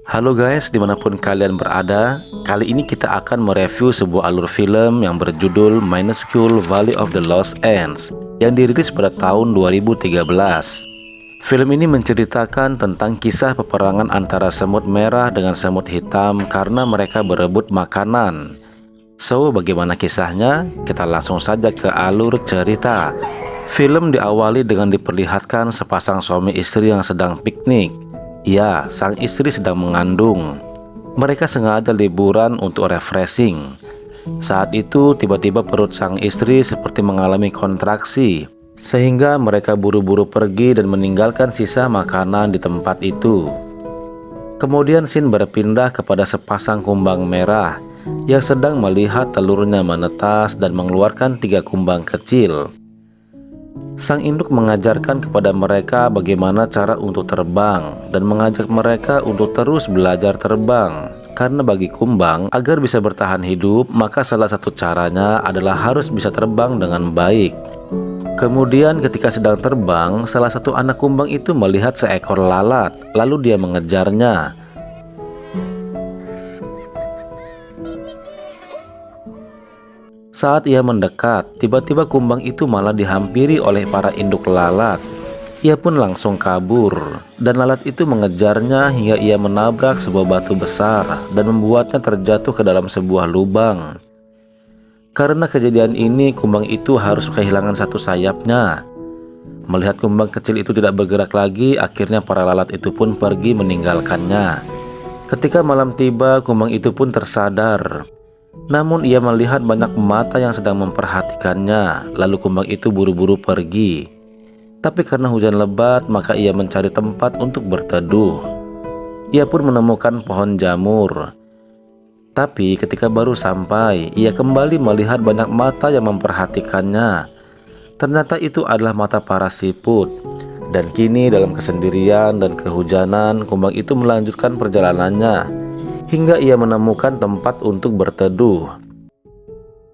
Halo guys, dimanapun kalian berada, kali ini kita akan mereview sebuah alur film yang berjudul Minuscule Valley of the Lost Ants yang dirilis pada tahun 2013. Film ini menceritakan tentang kisah peperangan antara semut merah dengan semut hitam karena mereka berebut makanan. So, bagaimana kisahnya? Kita langsung saja ke alur cerita. Film diawali dengan diperlihatkan sepasang suami istri yang sedang piknik. Ya, sang istri sedang mengandung. Mereka sengaja liburan untuk refreshing. Saat itu tiba-tiba perut sang istri seperti mengalami kontraksi, sehingga mereka buru-buru pergi dan meninggalkan sisa makanan di tempat itu. Kemudian scene berpindah kepada sepasang kumbang merah yang sedang melihat telurnya menetas dan mengeluarkan 3 kumbang kecil. Sang induk mengajarkan kepada mereka bagaimana cara untuk terbang dan mengajak mereka untuk terus belajar terbang. Karena bagi kumbang, agar bisa bertahan hidup, maka salah satu caranya adalah harus bisa terbang dengan baik. Kemudian ketika sedang terbang, salah satu anak kumbang itu melihat seekor lalat, lalu dia mengejarnya. Saat ia mendekat, tiba-tiba kumbang itu malah dihampiri oleh para induk lalat. Ia pun langsung kabur, dan lalat itu mengejarnya hingga ia menabrak sebuah batu besar dan membuatnya terjatuh ke dalam sebuah lubang. Karena kejadian ini, kumbang itu harus kehilangan satu sayapnya. Melihat kumbang kecil itu tidak bergerak lagi, akhirnya para lalat itu pun pergi meninggalkannya. Ketika malam tiba, kumbang itu pun tersadar. Namun ia melihat banyak mata yang sedang memperhatikannya, lalu kumbang itu buru-buru pergi. Tapi karena hujan lebat, maka ia mencari tempat untuk berteduh. Ia pun menemukan pohon jamur. Tapi ketika baru sampai, ia kembali melihat banyak mata yang memperhatikannya. Ternyata itu adalah mata para siput. Dan kini dalam kesendirian dan kehujanan, kumbang itu melanjutkan perjalanannya hingga ia menemukan tempat untuk berteduh.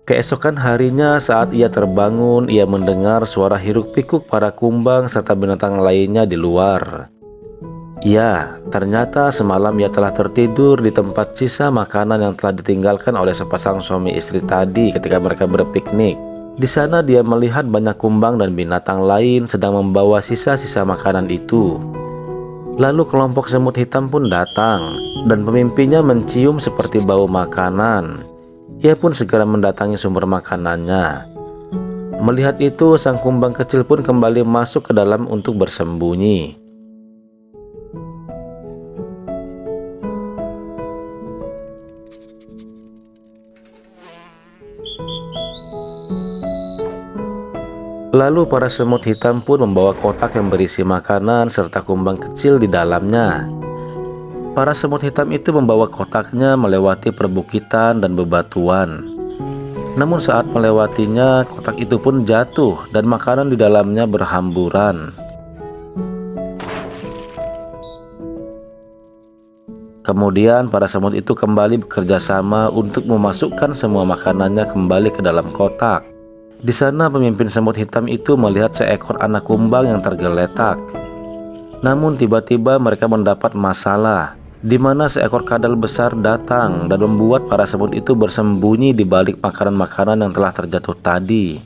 Keesokan harinya saat ia terbangun, ia mendengar suara hiruk-pikuk para kumbang serta binatang lainnya di luar. Ya, ternyata semalam ia telah tertidur di tempat sisa makanan yang telah ditinggalkan oleh sepasang suami istri tadi ketika mereka berpiknik. Di sana dia melihat banyak kumbang dan binatang lain sedang membawa sisa-sisa makanan itu. Lalu kelompok semut hitam pun datang, dan pemimpinnya mencium seperti bau makanan. Ia pun segera mendatangi sumber makanannya. Melihat itu, sang kumbang kecil pun kembali masuk ke dalam untuk bersembunyi. Lalu para semut hitam pun membawa kotak yang berisi makanan serta kumbang kecil di dalamnya. Para semut hitam itu membawa kotaknya melewati perbukitan dan bebatuan. Namun saat melewatinya, kotak itu pun jatuh dan makanan di dalamnya berhamburan. Kemudian para semut itu kembali bekerja sama untuk memasukkan semua makanannya kembali ke dalam kotak. Di sana pemimpin semut hitam itu melihat seekor anak kumbang yang tergeletak. Namun tiba-tiba mereka mendapat masalah, di mana seekor kadal besar datang dan membuat para semut itu bersembunyi di balik makanan-makanan yang telah terjatuh tadi.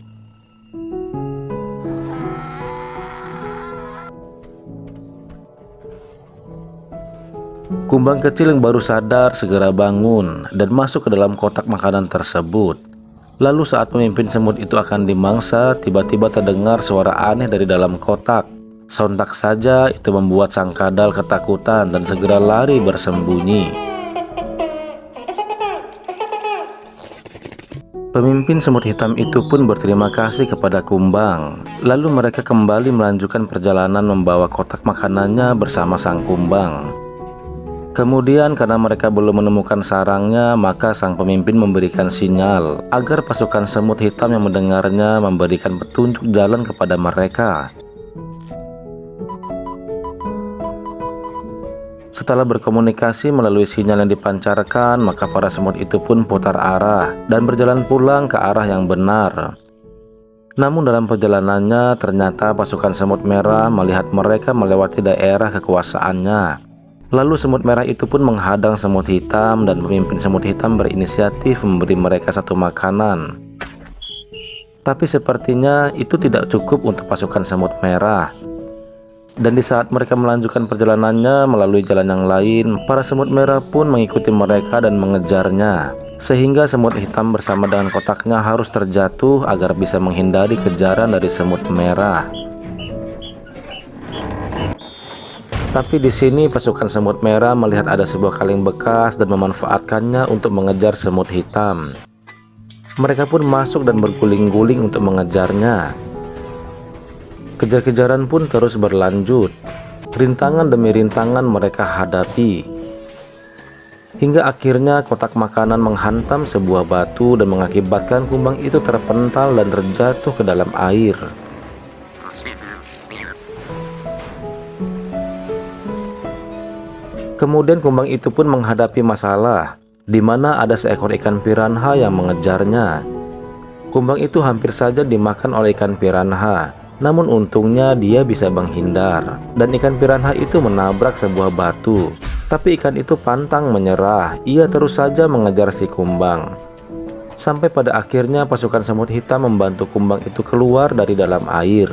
Kumbang kecil yang baru sadar segera bangun dan masuk ke dalam kotak makanan tersebut. Lalu saat pemimpin semut itu akan dimangsa, tiba-tiba terdengar suara aneh dari dalam kotak. Sontak saja itu membuat sang kadal ketakutan dan segera lari bersembunyi. Pemimpin semut hitam itu pun berterima kasih kepada kumbang. Lalu mereka kembali melanjutkan perjalanan membawa kotak makanannya bersama sang kumbang. Kemudian karena mereka belum menemukan sarangnya, maka sang pemimpin memberikan sinyal agar pasukan semut hitam yang mendengarnya memberikan petunjuk jalan kepada mereka. Setelah berkomunikasi melalui sinyal yang dipancarkan, maka para semut itu pun putar arah dan berjalan pulang ke arah yang benar. Namun dalam perjalanannya, ternyata pasukan semut merah melihat mereka melewati daerah kekuasaannya. Lalu semut merah itu pun menghadang semut hitam dan pemimpin semut hitam berinisiatif memberi mereka satu makanan. Tapi sepertinya itu tidak cukup untuk pasukan semut merah. Dan di saat mereka melanjutkan perjalanannya melalui jalan yang lain, para semut merah pun mengikuti mereka dan mengejarnya. Sehingga semut hitam bersama dengan kotaknya harus terjatuh agar bisa menghindari kejaran dari semut merah. Tapi di sini pasukan semut merah melihat ada sebuah kaleng bekas dan memanfaatkannya untuk mengejar semut hitam. Mereka pun masuk dan berguling-guling untuk mengejarnya. Kejar-kejaran pun terus berlanjut. Rintangan demi rintangan mereka hadapi. Hingga akhirnya kotak makanan menghantam sebuah batu dan mengakibatkan kumbang itu terpental dan terjatuh ke dalam air. Kemudian kumbang itu pun menghadapi masalah, di mana ada seekor ikan piranha yang mengejarnya. Kumbang itu hampir saja dimakan oleh ikan piranha. Namun untungnya dia bisa menghindar, dan ikan piranha itu menabrak sebuah batu. Tapi ikan itu pantang menyerah, ia terus saja mengejar si kumbang. Sampai pada akhirnya pasukan semut hitam membantu kumbang itu keluar dari dalam air.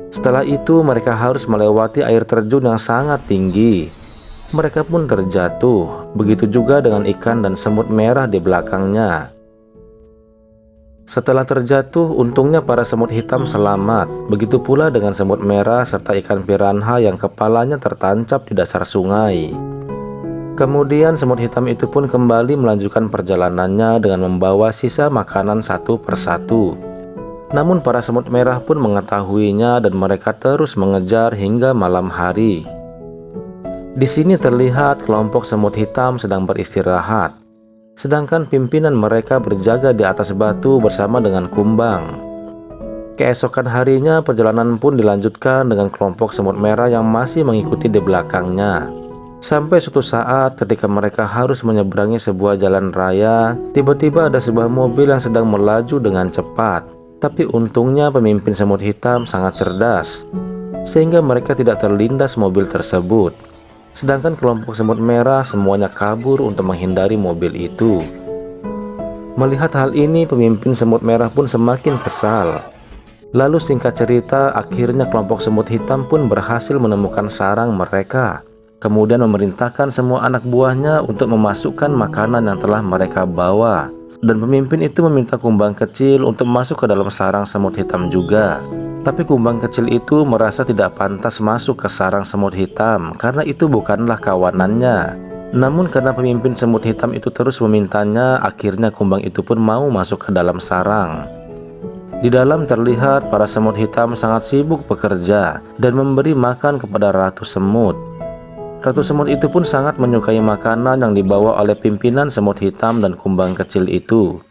Setelah itu mereka harus melewati air terjun yang sangat tinggi. Mereka pun terjatuh, begitu juga dengan ikan dan semut merah di belakangnya. Setelah terjatuh, untungnya para semut hitam selamat. Begitu pula dengan semut merah serta ikan piranha yang kepalanya tertancap di dasar sungai. Kemudian semut hitam itu pun kembali melanjutkan perjalanannya dengan membawa sisa makanan satu persatu. Namun para semut merah pun mengetahuinya dan mereka terus mengejar hingga malam hari. Di sini terlihat kelompok semut hitam sedang beristirahat, sedangkan pimpinan mereka berjaga di atas batu bersama dengan kumbang. Keesokan harinya perjalanan pun dilanjutkan dengan kelompok semut merah yang masih mengikuti di belakangnya. Sampai suatu saat ketika mereka harus menyeberangi sebuah jalan raya, tiba-tiba ada sebuah mobil yang sedang melaju dengan cepat. Tapi untungnya pemimpin semut hitam sangat cerdas, sehingga mereka tidak terlindas mobil tersebut. Sedangkan kelompok semut merah semuanya kabur untuk menghindari mobil itu. Melihat hal ini, pemimpin semut merah pun semakin kesal. Lalu singkat cerita, akhirnya kelompok semut hitam pun berhasil menemukan sarang mereka. Kemudian memerintahkan semua anak buahnya untuk memasukkan makanan yang telah mereka bawa. Dan pemimpin itu meminta kumbang kecil untuk masuk ke dalam sarang semut hitam juga. Tapi kumbang kecil itu merasa tidak pantas masuk ke sarang semut hitam karena itu bukanlah kawanannya. Namun karena pemimpin semut hitam itu terus memintanya, akhirnya kumbang itu pun mau masuk ke dalam sarang. Di dalam terlihat para semut hitam sangat sibuk bekerja dan memberi makan kepada ratu semut. Ratu semut itu pun sangat menyukai makanan yang dibawa oleh pimpinan semut hitam dan kumbang kecil itu.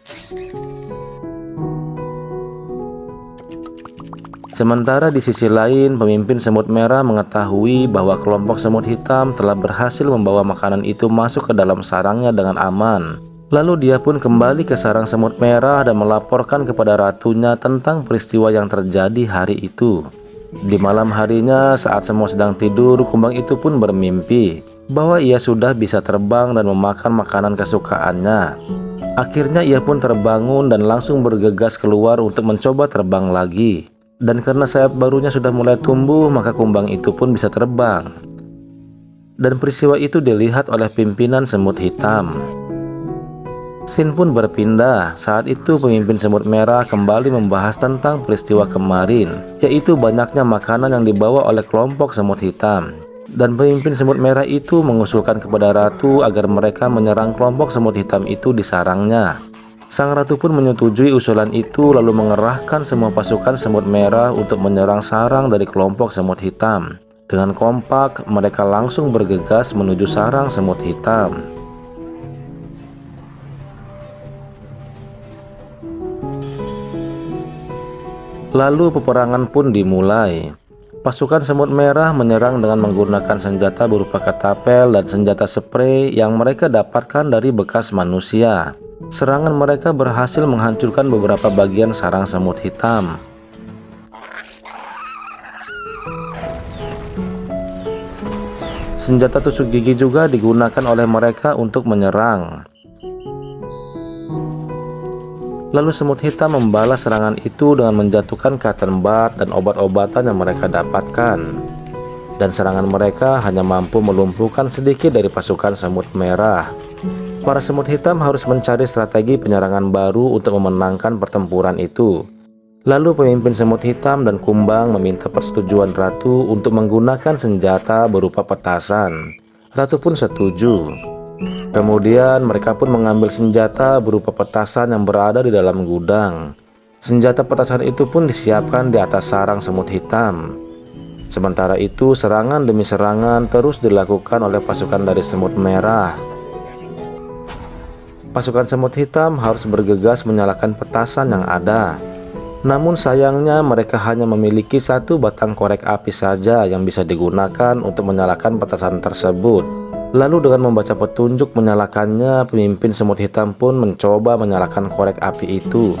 Sementara di sisi lain, pemimpin semut merah mengetahui bahwa kelompok semut hitam telah berhasil membawa makanan itu masuk ke dalam sarangnya dengan aman. Lalu dia pun kembali ke sarang semut merah dan melaporkan kepada ratunya tentang peristiwa yang terjadi hari itu. Di malam harinya, saat semua sedang tidur, kumbang itu pun bermimpi bahwa ia sudah bisa terbang dan memakan makanan kesukaannya. Akhirnya ia pun terbangun dan langsung bergegas keluar untuk mencoba terbang lagi. Dan karena sayap barunya sudah mulai tumbuh, maka kumbang itu pun bisa terbang. Dan peristiwa itu dilihat oleh pimpinan semut hitam. Scene pun berpindah. Saat itu pemimpin semut merah kembali membahas tentang peristiwa kemarin, yaitu banyaknya makanan yang dibawa oleh kelompok semut hitam. Dan pemimpin semut merah itu mengusulkan kepada ratu agar mereka menyerang kelompok semut hitam itu di sarangnya. Sang ratu pun menyetujui usulan itu lalu mengerahkan semua pasukan semut merah untuk menyerang sarang dari kelompok semut hitam. Dengan kompak, mereka langsung bergegas menuju sarang semut hitam. Lalu peperangan pun dimulai. Pasukan semut merah menyerang dengan menggunakan senjata berupa katapel dan senjata sprei yang mereka dapatkan dari bekas manusia. Serangan mereka berhasil menghancurkan beberapa bagian sarang semut hitam. Senjata tusuk gigi juga digunakan oleh mereka untuk menyerang. Lalu semut hitam membalas serangan itu dengan menjatuhkan cotton bud dan obat-obatan yang mereka dapatkan. Dan serangan mereka hanya mampu melumpuhkan sedikit dari pasukan semut merah. Para semut hitam harus mencari strategi penyerangan baru untuk memenangkan pertempuran itu. Lalu pemimpin semut hitam dan kumbang meminta persetujuan ratu untuk menggunakan senjata berupa petasan. Ratu pun setuju. Kemudian mereka pun mengambil senjata berupa petasan yang berada di dalam gudang. Senjata petasan itu pun disiapkan di atas sarang semut hitam. Sementara itu serangan demi serangan terus dilakukan oleh pasukan dari semut merah. Pasukan semut hitam harus bergegas menyalakan petasan yang ada. Namun sayangnya mereka hanya memiliki satu batang korek api saja yang bisa digunakan untuk menyalakan petasan tersebut. Lalu dengan membaca petunjuk menyalakannya, pemimpin semut hitam pun mencoba menyalakan korek api itu.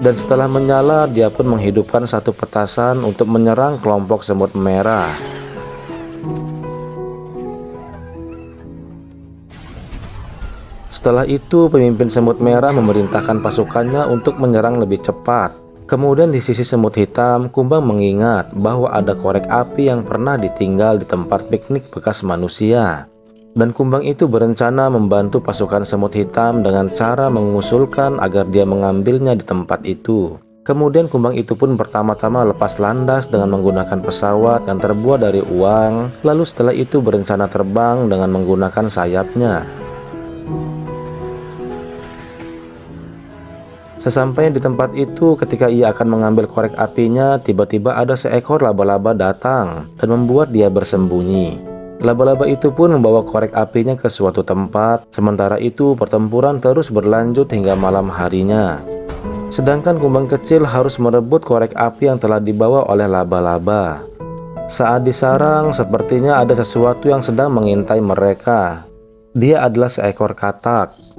Dan setelah menyala, dia pun menghidupkan satu petasan untuk menyerang kelompok semut merah. Setelah itu, pemimpin semut merah memerintahkan pasukannya untuk menyerang lebih cepat. Kemudian di sisi semut hitam, kumbang mengingat bahwa ada korek api yang pernah ditinggal di tempat piknik bekas manusia. Dan kumbang itu berencana membantu pasukan semut hitam dengan cara mengusulkan agar dia mengambilnya di tempat itu. Kemudian kumbang itu pun pertama-tama lepas landas dengan menggunakan pesawat yang terbuat dari uang. Lalu setelah itu berencana terbang dengan menggunakan sayapnya. Sesampainya di tempat itu, ketika ia akan mengambil korek apinya, tiba-tiba ada seekor laba-laba datang dan membuat dia bersembunyi. Laba-laba itu pun membawa korek apinya ke suatu tempat. Sementara itu pertempuran terus berlanjut hingga malam harinya. Sedangkan kumbang kecil harus merebut korek api yang telah dibawa oleh laba-laba. Saat disarang, sepertinya ada sesuatu yang sedang mengintai mereka. Dia adalah seekor katak.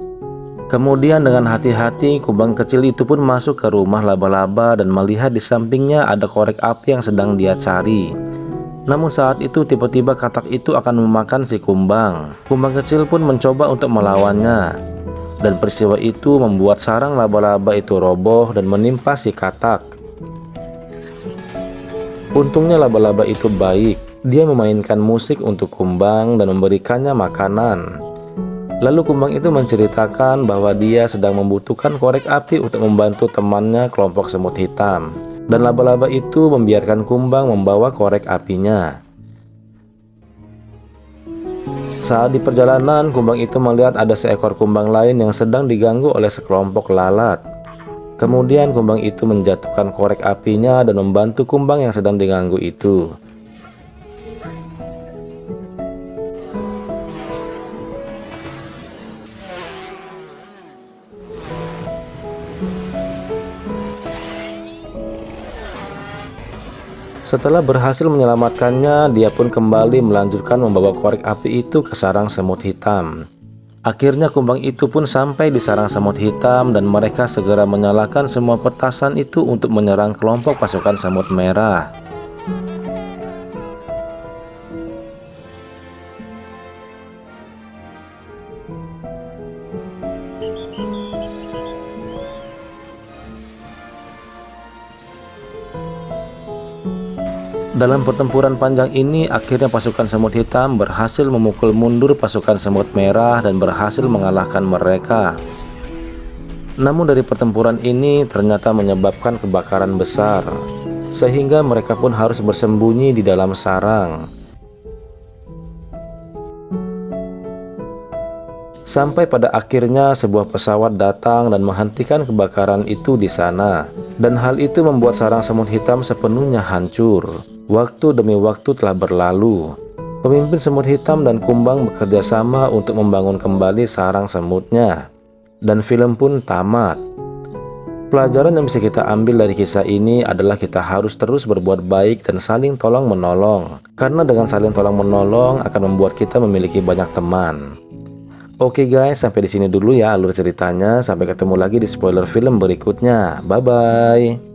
Kemudian dengan hati-hati kumbang kecil itu pun masuk ke rumah laba-laba dan melihat di sampingnya ada korek api yang sedang dia cari. Namun saat itu tiba-tiba katak itu akan memakan si kumbang. Kumbang kecil pun mencoba untuk melawannya. Dan peristiwa itu membuat sarang laba-laba itu roboh dan menimpa si katak. Untungnya laba-laba itu baik. Dia memainkan musik untuk kumbang dan memberikannya makanan. Lalu kumbang itu menceritakan bahwa dia sedang membutuhkan korek api untuk membantu temannya kelompok semut hitam. Dan laba-laba itu membiarkan kumbang membawa korek apinya. Saat di perjalanan, kumbang itu melihat ada seekor kumbang lain yang sedang diganggu oleh sekelompok lalat. Kemudian kumbang itu menjatuhkan korek apinya dan membantu kumbang yang sedang diganggu itu. Setelah berhasil menyelamatkannya, dia pun kembali melanjutkan membawa korek api itu ke sarang semut hitam. Akhirnya kumbang itu pun sampai di sarang semut hitam dan mereka segera menyalakan semua petasan itu untuk menyerang kelompok pasukan semut merah. Dalam pertempuran panjang ini, akhirnya pasukan semut hitam berhasil memukul mundur pasukan semut merah dan berhasil mengalahkan mereka. Namun dari pertempuran ini ternyata menyebabkan kebakaran besar, sehingga mereka pun harus bersembunyi di dalam sarang. Sampai pada akhirnya sebuah pesawat datang dan menghentikan kebakaran itu di sana. Dan hal itu membuat sarang semut hitam sepenuhnya hancur. Waktu demi waktu telah berlalu. Pemimpin semut hitam dan kumbang bekerja sama untuk membangun kembali sarang semutnya. Dan film pun tamat. Pelajaran yang bisa kita ambil dari kisah ini adalah kita harus terus berbuat baik dan saling tolong menolong. Karena dengan saling tolong menolong akan membuat kita memiliki banyak teman. Oke guys, sampai di sini dulu ya alur ceritanya. Sampai ketemu lagi di spoiler film berikutnya. Bye bye.